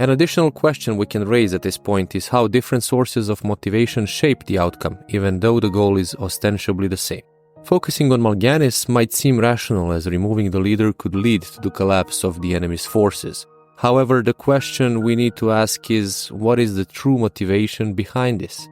An additional question we can raise at this point is how different sources of motivation shape the outcome, even though the goal is ostensibly the same. Focusing on Mal'Ganis might seem rational, as removing the leader could lead to the collapse of the enemy's forces. However, the question we need to ask is, what is the true motivation behind this?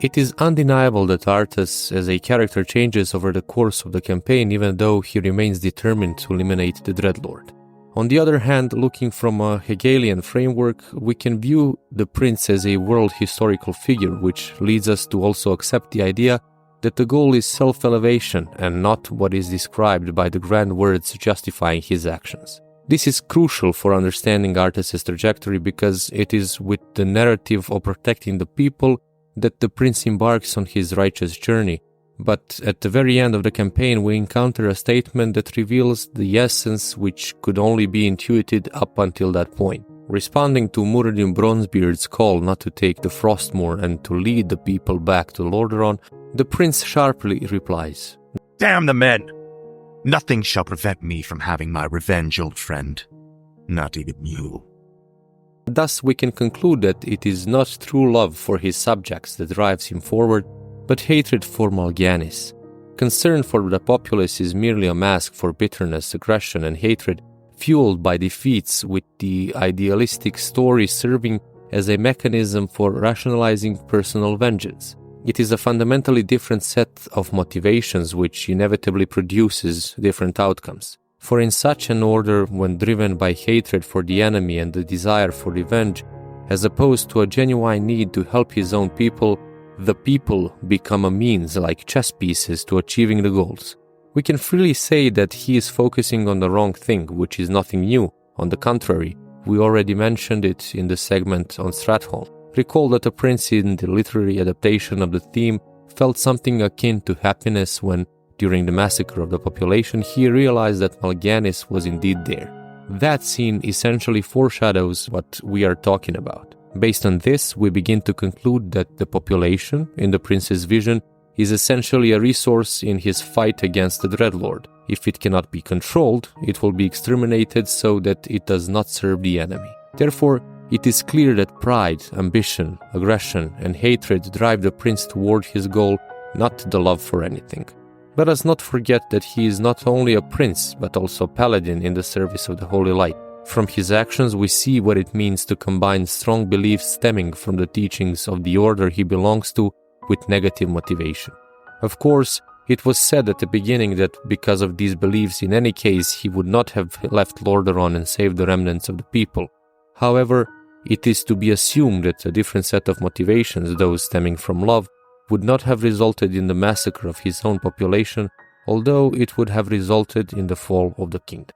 It is undeniable that Arthas as a character changes over the course of the campaign, even though he remains determined to eliminate the Dreadlord. On the other hand, looking from a Hegelian framework, we can view the prince as a world historical figure, which leads us to also accept the idea that the goal is self-elevation and not what is described by the grand words justifying his actions. This is crucial for understanding Arthas' trajectory because it is with the narrative of protecting the people that the prince embarks on his righteous journey. But at the very end of the campaign, we encounter a statement that reveals the essence which could only be intuited up until that point. Responding to Muradin Bronzebeard's call not to take the Frostmourne and to lead the people back to Lordaeron, the prince sharply replies, "Damn the men! Nothing shall prevent me from having my revenge, old friend. Not even you." Thus, we can conclude that it is not true love for his subjects that drives him forward, but hatred for Mal'Ganis. Concern for the populace is merely a mask for bitterness, aggression, and hatred, fueled by defeats, with the idealistic story serving as a mechanism for rationalizing personal vengeance. It is a fundamentally different set of motivations which inevitably produces different outcomes. For in such an order, when driven by hatred for the enemy and the desire for revenge, as opposed to a genuine need to help his own people, the people become a means like chess pieces to achieving the goals. We can freely say that he is focusing on the wrong thing, which is nothing new. On the contrary, we already mentioned it in the segment on Stratholme. Recall that the prince in the literary adaptation of the theme felt something akin to happiness when, during the massacre of the population, he realized that Mal'Ganis was indeed there. That scene essentially foreshadows what we are talking about. Based on this, we begin to conclude that the population, in the prince's vision, is essentially a resource in his fight against the Dreadlord. If it cannot be controlled, it will be exterminated so that it does not serve the enemy. Therefore, it is clear that pride, ambition, aggression, and hatred drive the prince toward his goal, not the love for anything. Let us not forget that he is not only a prince, but also a paladin in the service of the Holy Light. From his actions, we see what it means to combine strong beliefs stemming from the teachings of the order he belongs to with negative motivation. Of course, it was said at the beginning that because of these beliefs, in any case, he would not have left Lordaeron and saved the remnants of the people. However, it is to be assumed that a different set of motivations, those stemming from love, would not have resulted in the massacre of his own population, although it would have resulted in the fall of the kingdom.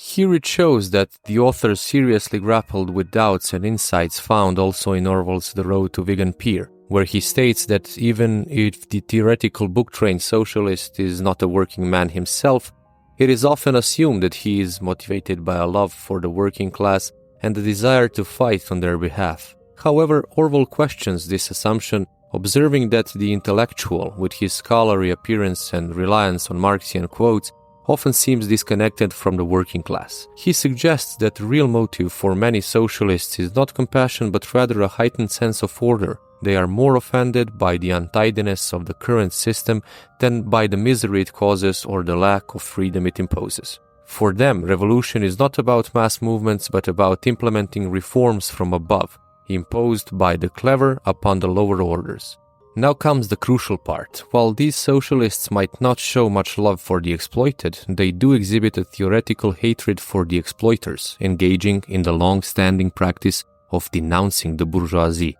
Here it shows that the author seriously grappled with doubts and insights found also in Orwell's The Road to Vigan Pier, where he states that even if the theoretical book-trained socialist is not a working man himself, it is often assumed that he is motivated by a love for the working class and the desire to fight on their behalf. However, Orwell questions this assumption, observing that the intellectual, with his scholarly appearance and reliance on Marxian quotes, often seems disconnected from the working class. He suggests that the real motive for many socialists is not compassion but rather a heightened sense of order. They are more offended by the untidiness of the current system than by the misery it causes or the lack of freedom it imposes. For them, revolution is not about mass movements but about implementing reforms from above, imposed by the clever upon the lower orders. Now comes the crucial part. While these socialists might not show much love for the exploited, they do exhibit a theoretical hatred for the exploiters, engaging in the long-standing practice of denouncing the bourgeoisie.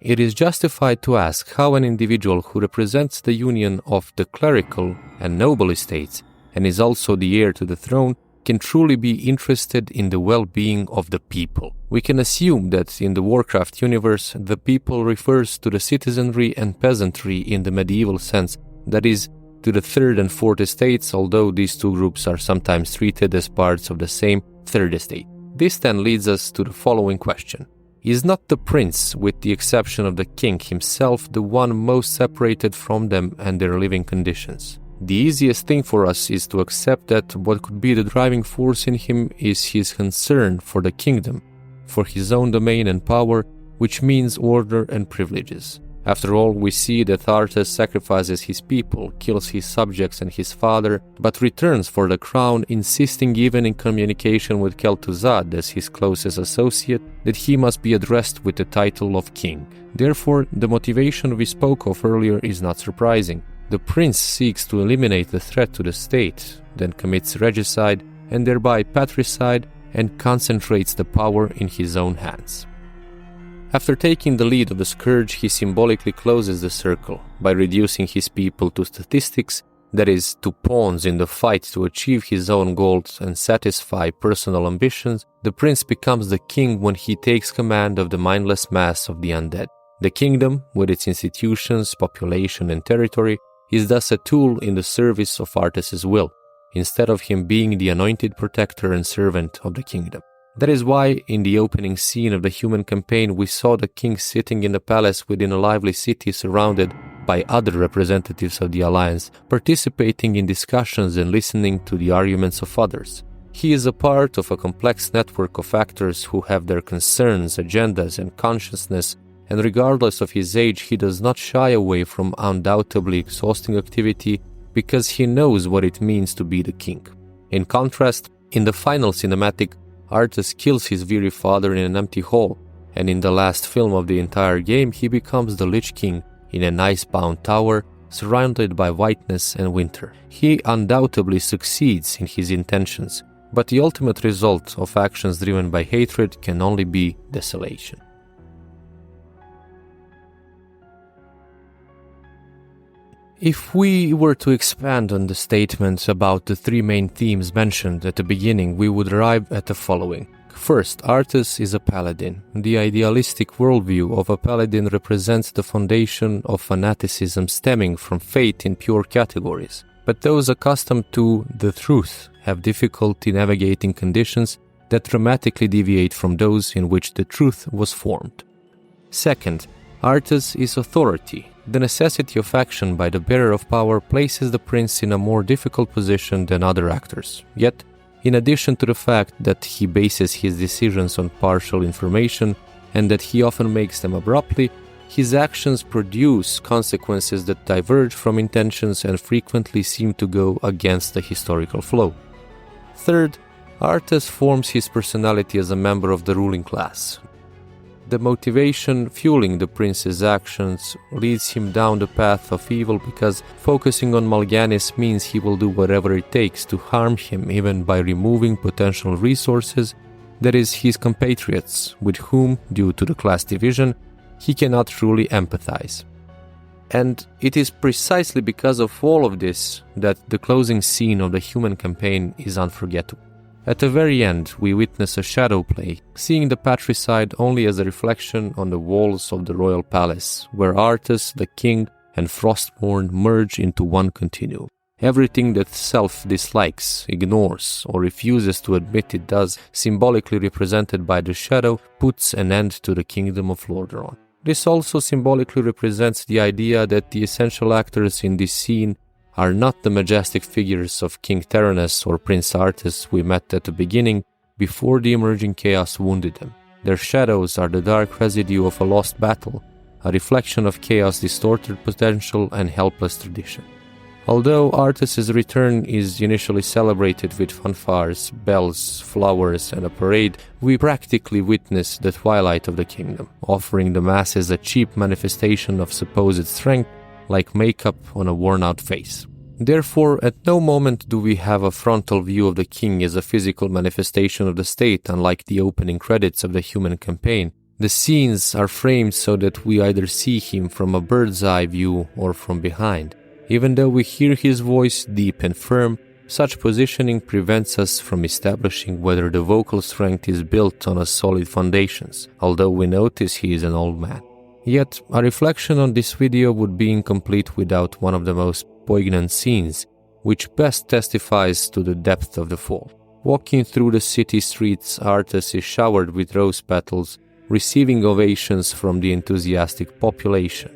It is justified to ask how an individual who represents the union of the clerical and noble estates and is also the heir to the throne can truly be interested in the well-being of the people. We can assume that in the Warcraft universe, the people refers to the citizenry and peasantry in the medieval sense, that is, to the third and fourth estates, although these two groups are sometimes treated as parts of the same third estate. This then leads us to the following question. Is not the prince, with the exception of the king himself, the one most separated from them and their living conditions? The easiest thing for us is to accept that what could be the driving force in him is his concern for the kingdom, for his own domain and power, which means order and privileges. After all, we see that Arthas sacrifices his people, kills his subjects and his father, but returns for the crown, insisting even in communication with Kel'Thuzad as his closest associate that he must be addressed with the title of king. Therefore, the motivation we spoke of earlier is not surprising. The prince seeks to eliminate the threat to the state, then commits regicide and thereby patricide, and concentrates the power in his own hands. After taking the lead of the scourge, he symbolically closes the circle by reducing his people to statistics, that is, to pawns in the fight to achieve his own goals and satisfy personal ambitions. The prince becomes the king when he takes command of the mindless mass of the undead. The kingdom, with its institutions, population, and territory, is thus a tool in the service of Arthas' will, instead of him being the anointed protector and servant of the kingdom. That is why, in the opening scene of the Human Campaign, we saw the king sitting in the palace within a lively city surrounded by other representatives of the Alliance, participating in discussions and listening to the arguments of others. He is a part of a complex network of actors who have their concerns, agendas, and consciousness, and regardless of his age, he does not shy away from undoubtedly exhausting activity because he knows what it means to be the king. In contrast, in the final cinematic, Arthas kills his weary father in an empty hall, and in the last film of the entire game, he becomes the Lich King in an ice-bound tower surrounded by whiteness and winter. He undoubtedly succeeds in his intentions, but the ultimate result of actions driven by hatred can only be desolation. If we were to expand on the statements about the three main themes mentioned at the beginning, we would arrive at the following. First, Arthas is a paladin. The idealistic worldview of a paladin represents the foundation of fanaticism stemming from faith in pure categories. But those accustomed to the truth have difficulty navigating conditions that dramatically deviate from those in which the truth was formed. Second, Arthas is authority. The necessity of action by the bearer of power places the prince in a more difficult position than other actors. Yet, in addition to the fact that he bases his decisions on partial information and that he often makes them abruptly, his actions produce consequences that diverge from intentions and frequently seem to go against the historical flow. Third, Arthas forms his personality as a member of the ruling class. The motivation fueling the prince's actions leads him down the path of evil because focusing on Mal'Ganis means he will do whatever it takes to harm him, even by removing potential resources, that is, his compatriots, with whom, due to the class division, he cannot truly empathize. And it is precisely because of all of this that the closing scene of the Human Campaign is unforgettable. At the very end, we witness a shadow play, seeing the patricide only as a reflection on the walls of the royal palace, where Arthas, the king, and Frostmourne merge into one continuum. Everything that self dislikes, ignores, or refuses to admit it does, symbolically represented by the shadow, puts an end to the kingdom of Lordaeron. This also symbolically represents the idea that the essential actors in this scene are not the majestic figures of King Terenas or Prince Arthas we met at the beginning before the emerging chaos wounded them. Their shadows are the dark residue of a lost battle, a reflection of chaos' distorted potential and helpless tradition. Although Arthas' return is initially celebrated with fanfares, bells, flowers, and a parade, we practically witness the twilight of the kingdom, offering the masses a cheap manifestation of supposed strength like makeup on a worn-out face. Therefore, at no moment do we have a frontal view of the king as a physical manifestation of the state, unlike the opening credits of the Human Campaign. The scenes are framed so that we either see him from a bird's eye view or from behind. Even though we hear his voice deep and firm, such positioning prevents us from establishing whether the vocal strength is built on a solid foundations, although we notice he is an old man. Yet, a reflection on this video would be incomplete without one of the most poignant scenes, which best testifies to the depth of the fall. Walking through the city streets, Arthas is showered with rose petals, receiving ovations from the enthusiastic population.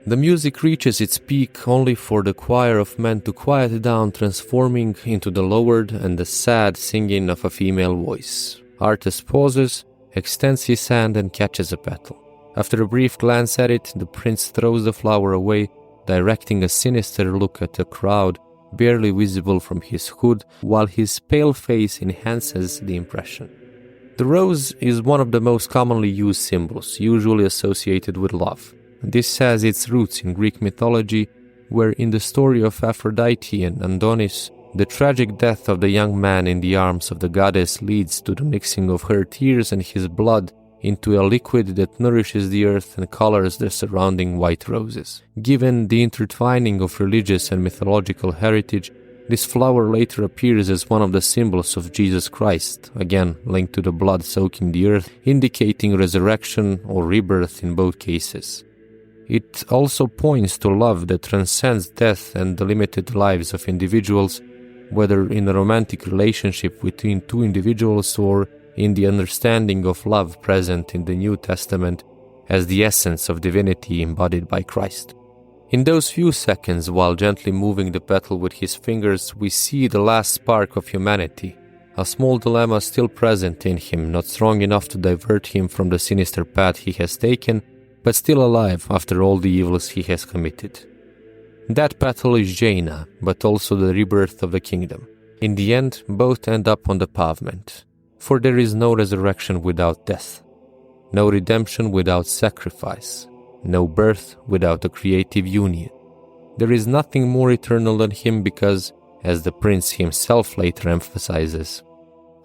The music reaches its peak only for the choir of men to quiet down, transforming into the lowered and the sad singing of a female voice. Arthas pauses, extends his hand and catches a petal. After a brief glance at it, the prince throws the flower away, directing a sinister look at the crowd, barely visible from his hood, while his pale face enhances the impression. The rose is one of the most commonly used symbols, usually associated with love. This has its roots in Greek mythology, where in the story of Aphrodite and Adonis, the tragic death of the young man in the arms of the goddess leads to the mixing of her tears and his blood into a liquid that nourishes the earth and colors the surrounding white roses. Given the intertwining of religious and mythological heritage, this flower later appears as one of the symbols of Jesus Christ, again linked to the blood soaking the earth, indicating resurrection or rebirth in both cases. It also points to love that transcends death and the limited lives of individuals, whether in a romantic relationship between two individuals or in the understanding of love present in the New Testament as the essence of divinity embodied by Christ. In those few seconds, while gently moving the petal with his fingers, we see the last spark of humanity, a small dilemma still present in him, not strong enough to divert him from the sinister path he has taken, but still alive after all the evils he has committed. That petal is Jaina, but also the rebirth of the kingdom. In the end, both end up on the pavement. For there is no resurrection without death, no redemption without sacrifice, no birth without a creative union. There is nothing more eternal than him because, as the prince himself later emphasizes,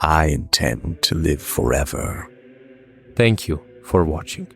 I intend to live forever. Thank you for watching.